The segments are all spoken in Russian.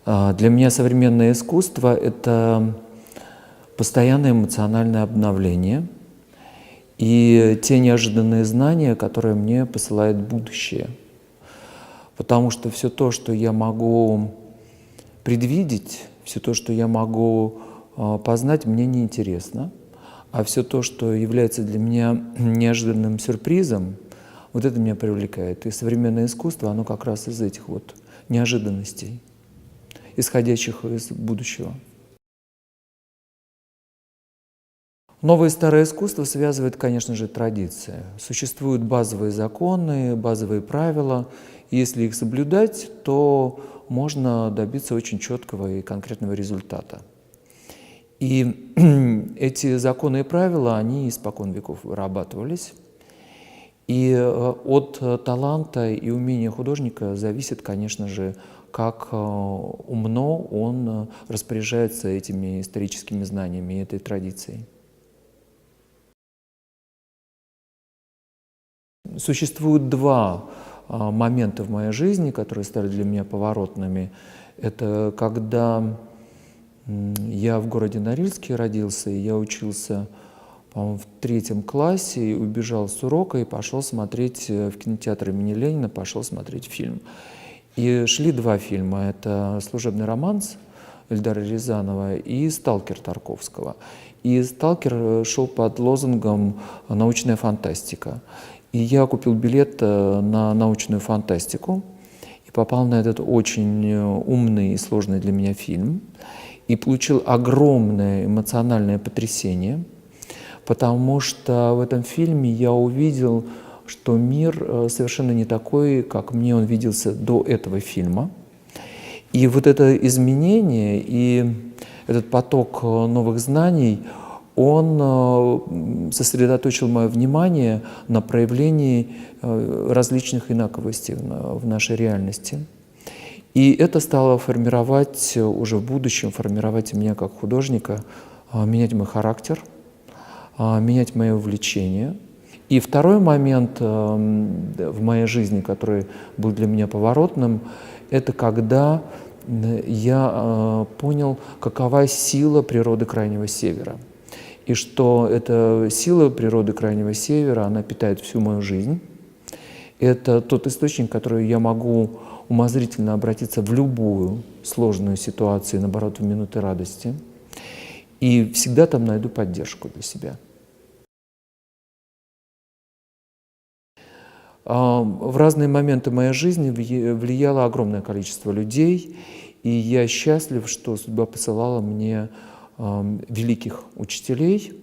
Для меня современное искусство — это постоянное эмоциональное обновление и те неожиданные знания, которые мне посылает будущее. Потому что все то, что я могу предвидеть, все то, что я могу познать, мне неинтересно. А все то, что является для меня неожиданным сюрпризом, вот это меня привлекает. И современное искусство, оно как раз из этих вот неожиданностей, исходящих из будущего. Новое и старое искусство связывает, конечно же, традиция. Существуют базовые законы, базовые правила. И если их соблюдать, то можно добиться очень четкого и конкретного результата. И эти законы и правила, они испокон веков вырабатывались. И от таланта и умения художника зависит, конечно же, как умно он распоряжается этими историческими знаниями и этой традицией. Существует два момента в моей жизни, которые стали для меня поворотными. Это когда я в городе Норильске родился, и я учился, по-моему, в 3 классе, и убежал с урока и пошел смотреть в кинотеатр имени Ленина, пошел смотреть фильм. И шли два фильма. Это «Служебный романс» Эльдара Рязанова и «Сталкер» Тарковского. И «Сталкер» шел под лозунгом «Научная фантастика». И я купил билет на научную фантастику и попал на этот очень умный и сложный для меня фильм. И получил огромное эмоциональное потрясение, потому что в этом фильме я увидел, что мир совершенно не такой, как мне он виделся до этого фильма. И вот это изменение и этот поток новых знаний, он сосредоточил мое внимание на проявлении различных инаковостей в нашей реальности. И это стало формировать уже в будущем, формировать меня как художника, менять мой характер, менять мое увлечение. И второй момент в моей жизни, который был для меня поворотным, это когда я понял, какова сила природы Крайнего Севера. И что эта сила природы Крайнего Севера, она питает всю мою жизнь. Это тот источник, который я могу умозрительно обратиться в любую сложную ситуацию, наоборот, в минуты радости. И всегда там найду поддержку для себя. В разные моменты моей жизни влияло огромное количество людей, и я счастлив, что судьба посылала мне великих учителей.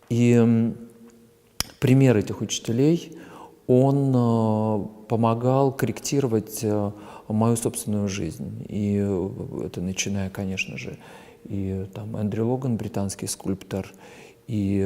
И пример этих учителей, он помогал корректировать мою собственную жизнь. И это начиная, конечно же, и там Эндрю Логан, британский скульптор, и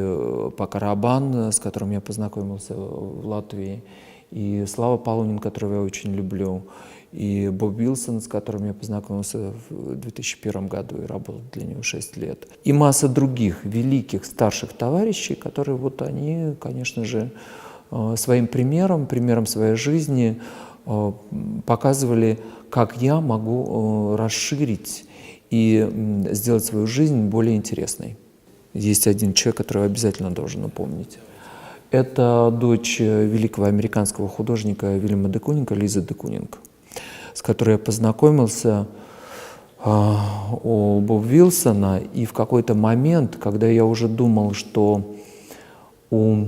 Пако Рабан, с которым я познакомился в Латвии, и Слава Полунин, которого я очень люблю, и Боб Вилсон, с которым я познакомился в 2001 году и работал для него 6 лет. И масса других великих старших товарищей, которые вот они, конечно же, своим примером своей жизни показывали, как я могу расширить и сделать свою жизнь более интересной. Есть один человек, которого обязательно должен напомнить. Это дочь великого американского художника Вильяма де Кунинга, Лиза де Кунинг, с которой я познакомился у Боба Вилсона. И в какой-то момент, когда я уже думал, что у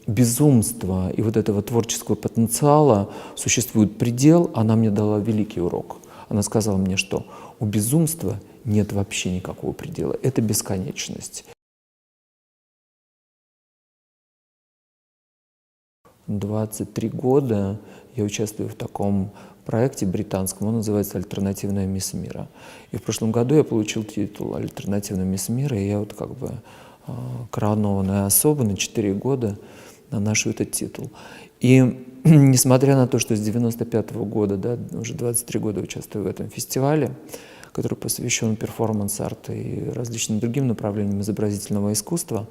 безумства и вот этого творческого потенциала существует предел, она мне дала великий урок. Она сказала мне, что у безумства нет вообще никакого предела, это бесконечность. 23 года я участвую в таком проекте британском, он называется «Альтернативная мисс мира». И в прошлом году я получил титул «Альтернативная мисс мира», и я вот как бы коронованная особа на 4 года ношу этот титул. И несмотря на то, что с 95-го года, да, уже 23 года участвую в этом фестивале, который посвящен перформанс-арту и различным другим направлениям изобразительного искусства,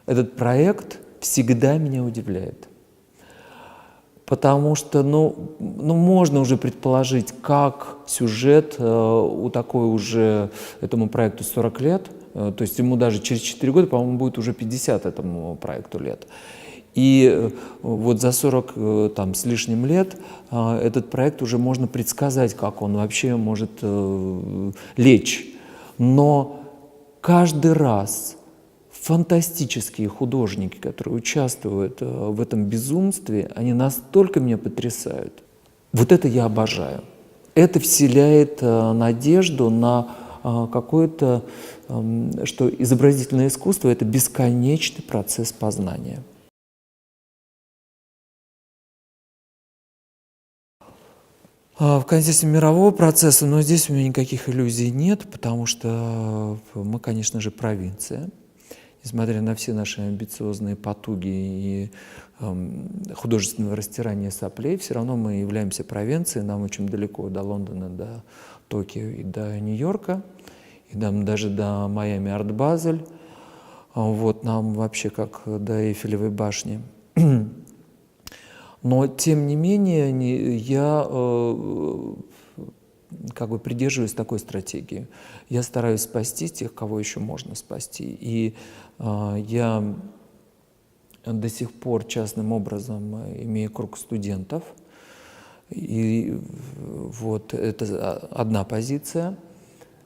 этот проект всегда меня удивляет. потому что, можно уже предположить, как сюжет у такой уже, этому проекту 40 лет, то есть ему даже через 4 года, по-моему, будет уже 50 этому проекту лет. И вот за 40 там, с лишним лет этот проект уже можно предсказать, как он вообще может лечь. Но каждый раз фантастические художники, которые участвуют в этом безумстве, они настолько меня потрясают. Вот это я обожаю. Это вселяет надежду на какое-то, что изобразительное искусство – это бесконечный процесс познания. В контексте мирового процесса, но здесь у меня никаких иллюзий нет, потому что мы, конечно же, провинция. Несмотря на все наши амбициозные потуги и художественное растирание соплей, все равно мы являемся провинцией, нам очень далеко до Лондона, до Токио и до Нью-Йорка, и даже до Майами Арт-Базель. Вот, нам вообще как до Эйфелевой башни. Но, тем не менее, я придерживаюсь такой стратегии. Я стараюсь спасти тех, кого еще можно спасти. И я до сих пор частным образом имею круг студентов. И вот это одна позиция,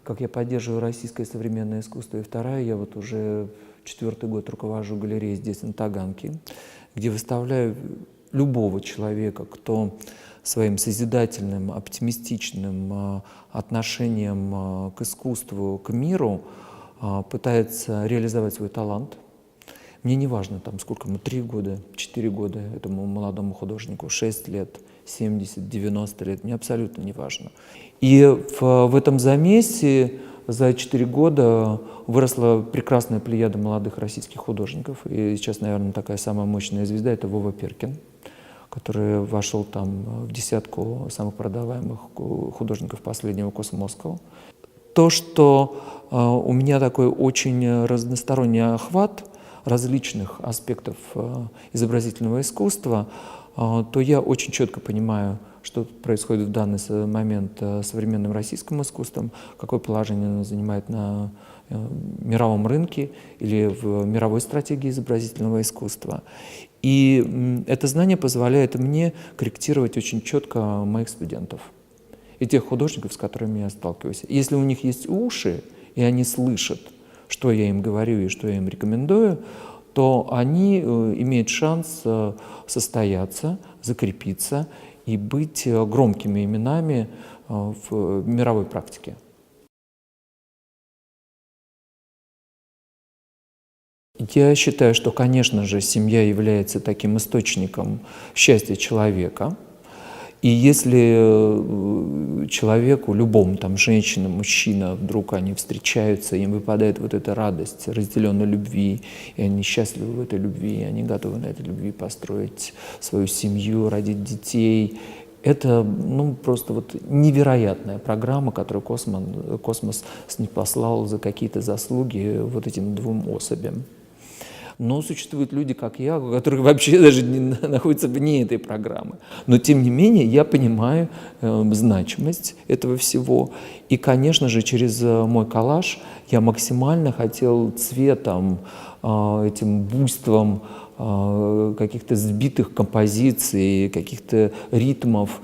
как я поддерживаю российское современное искусство. И вторая, я вот уже 4-й год руковожу галереей здесь, на Таганке, где выставляю любого человека, кто своим созидательным, оптимистичным отношением к искусству, к миру пытается реализовать свой талант. Мне не важно, там, сколько ему, 3 года, 4 года этому молодому художнику, 6 лет, 70, 90 лет, мне абсолютно не важно. И в этом замесе за 4 года выросла прекрасная плеяда молодых российских художников. И сейчас, наверное, такая самая мощная звезда – это Вова Перкин, который вошел там в 10 самых продаваемых художников последнего Космоского. То, что у меня такой очень разносторонний охват различных аспектов изобразительного искусства, то я очень четко понимаю, что происходит в данный момент с современным российским искусством, какое положение оно занимает на мировом рынке или в мировой стратегии изобразительного искусства. И это знание позволяет мне корректировать очень четко моих студентов и тех художников, с которыми я сталкиваюсь. Если у них есть уши, и они слышат, что я им говорю и что я им рекомендую, то они имеют шанс состояться, закрепиться и быть громкими именами в мировой практике. Я считаю, что, конечно же, семья является таким источником счастья человека. И если человеку, любому, там, женщина, мужчина, вдруг они встречаются, им выпадает вот эта радость разделенной любви, и они счастливы в этой любви, и они готовы на этой любви построить свою семью, родить детей, это просто вот невероятная программа, которую космос снипослал за какие-то заслуги вот этим 2 особям. Но существуют люди, как я, которые вообще даже не находятся вне этой программы. Но, тем не менее, я понимаю значимость этого всего. И, конечно же, через мой коллаж я максимально хотел цветом, этим буйством каких-то сбитых композиций, каких-то ритмов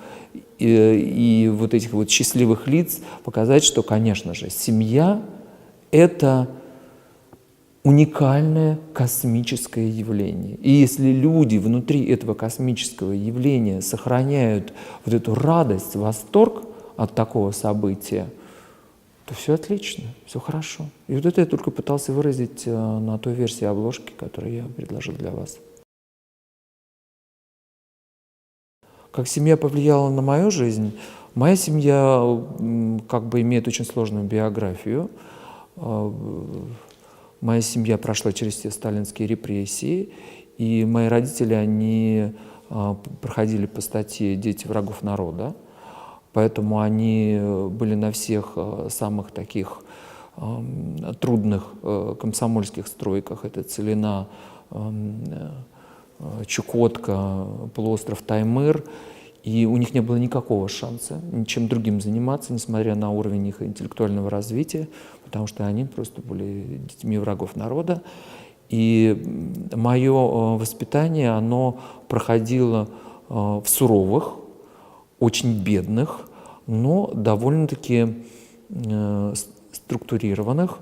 и вот этих вот счастливых лиц показать, что, конечно же, семья – это уникальное космическое явление. И если люди внутри этого космического явления сохраняют вот эту радость, восторг от такого события, то все отлично, все хорошо. И вот это я только пытался выразить на той версии обложки, которую я предложил для вас. Как семья повлияла на мою жизнь? Моя семья имеет очень сложную биографию. Моя семья прошла через все сталинские репрессии, и мои родители, они проходили по статье «Дети врагов народа», поэтому они были на всех самых таких трудных комсомольских стройках. Это Целина, Чукотка, полуостров Таймыр, и у них не было никакого шанса ничем другим заниматься, несмотря на уровень их интеллектуального развития, потому что они просто были детьми врагов народа. И мое воспитание, оно проходило в суровых, очень бедных, но довольно-таки структурированных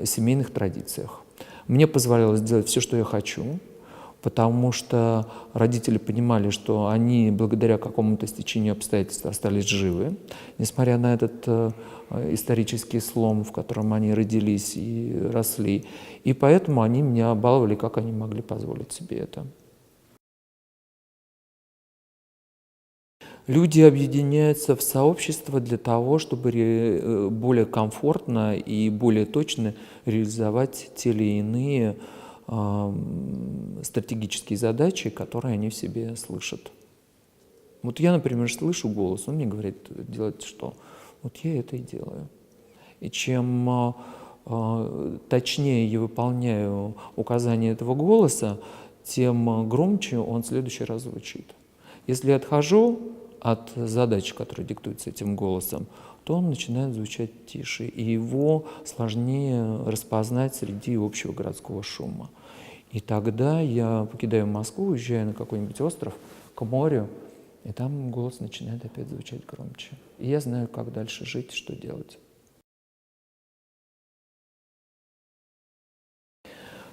семейных традициях. Мне позволялось делать все, что я хочу, потому что родители понимали, что они благодаря какому-то стечению обстоятельств остались живы, несмотря на этот исторический слом, в котором они родились и росли. И поэтому они меня баловали, как они могли позволить себе это. Люди объединяются в сообщества для того, чтобы более комфортно и более точно реализовать те или иные стратегические задачи, которые они в себе слышат. Вот я, например, слышу голос, он мне говорит делать что? Вот я это и делаю. И чем точнее я выполняю указания этого голоса, тем громче он в следующий раз звучит. Если я отхожу от задач, которые диктуются этим голосом, то он начинает звучать тише, и его сложнее распознать среди общего городского шума. И тогда я покидаю Москву, уезжаю на какой-нибудь остров, к морю, и там голос начинает опять звучать громче. И я знаю, как дальше жить, что делать.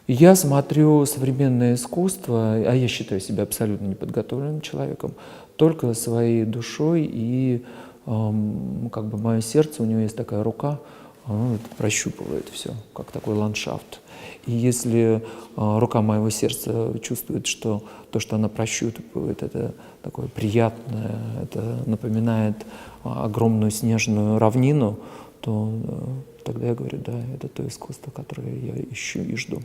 Я смотрю современное искусство, а я считаю себя абсолютно неподготовленным человеком, только своей душой, и как бы мое сердце, у него есть такая рука, оно прощупывает все, как такой ландшафт. И если рука моего сердца чувствует, что то, что она прощупывает, это такое приятное, это напоминает огромную снежную равнину, то тогда я говорю, да, это то искусство, которое я ищу и жду.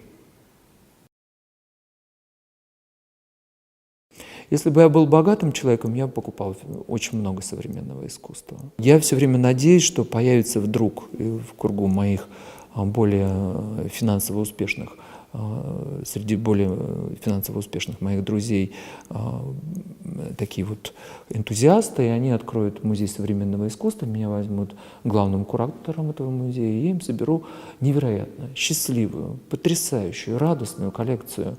Если бы я был богатым человеком, я бы покупал очень много современного искусства. Я все время надеюсь, что появится вдруг в кругу моих более финансово успешных, среди более финансово успешных моих друзей такие вот энтузиасты, и они откроют музей современного искусства, меня возьмут главным куратором этого музея, и я им соберу невероятно счастливую, потрясающую, радостную коллекцию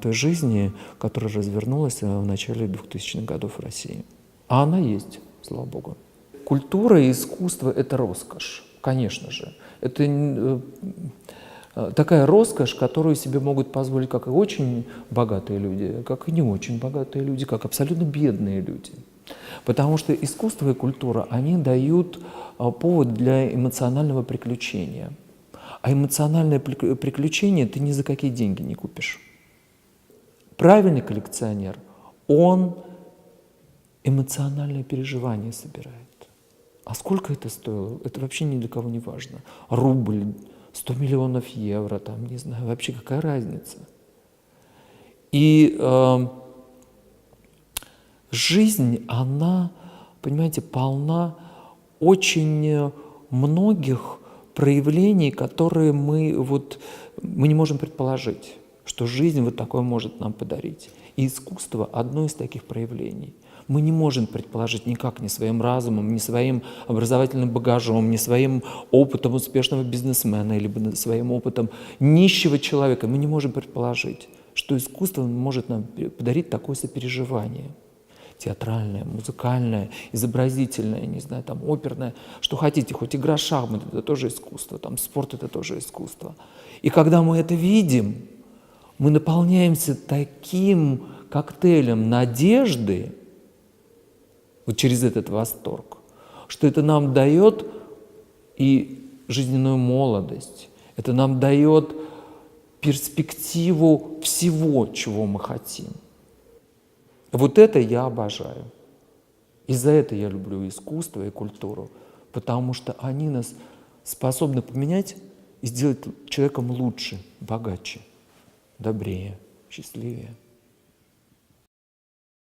той жизни, которая развернулась в начале 2000-х годов в России. А она есть, слава богу. Культура и искусство – это роскошь, конечно же. Это такая роскошь, которую себе могут позволить как и очень богатые люди, как и не очень богатые люди, как абсолютно бедные люди. Потому что искусство и культура, они дают повод для эмоционального приключения. А эмоциональное приключение ты ни за какие деньги не купишь. Правильный коллекционер, он эмоциональное переживание собирает. А сколько это стоило, это вообще ни для кого не важно. Рубль, 100 миллионов евро, там, не знаю, вообще какая разница. И жизнь, она, понимаете, полна очень многих проявлений, которые мы не можем предположить, что жизнь вот такое может нам подарить. И искусство – одно из таких проявлений. Мы не можем предположить никак ни своим разумом, ни своим образовательным багажом, ни своим опытом успешного бизнесмена, либо своим опытом нищего человека. Мы не можем предположить, что искусство может нам подарить такое сопереживание. Театральное, музыкальное, изобразительное, не знаю, там, оперное, что хотите, хоть игра шахмат – это тоже искусство, там, спорт – это тоже искусство. И когда мы это видим, мы наполняемся таким коктейлем надежды, вот через этот восторг, что это нам дает и жизненную молодость, это нам дает перспективу всего, чего мы хотим. Вот это я обожаю. И за это я люблю искусство и культуру, потому что они нас способны поменять и сделать человеком лучше, богаче, добрее, счастливее.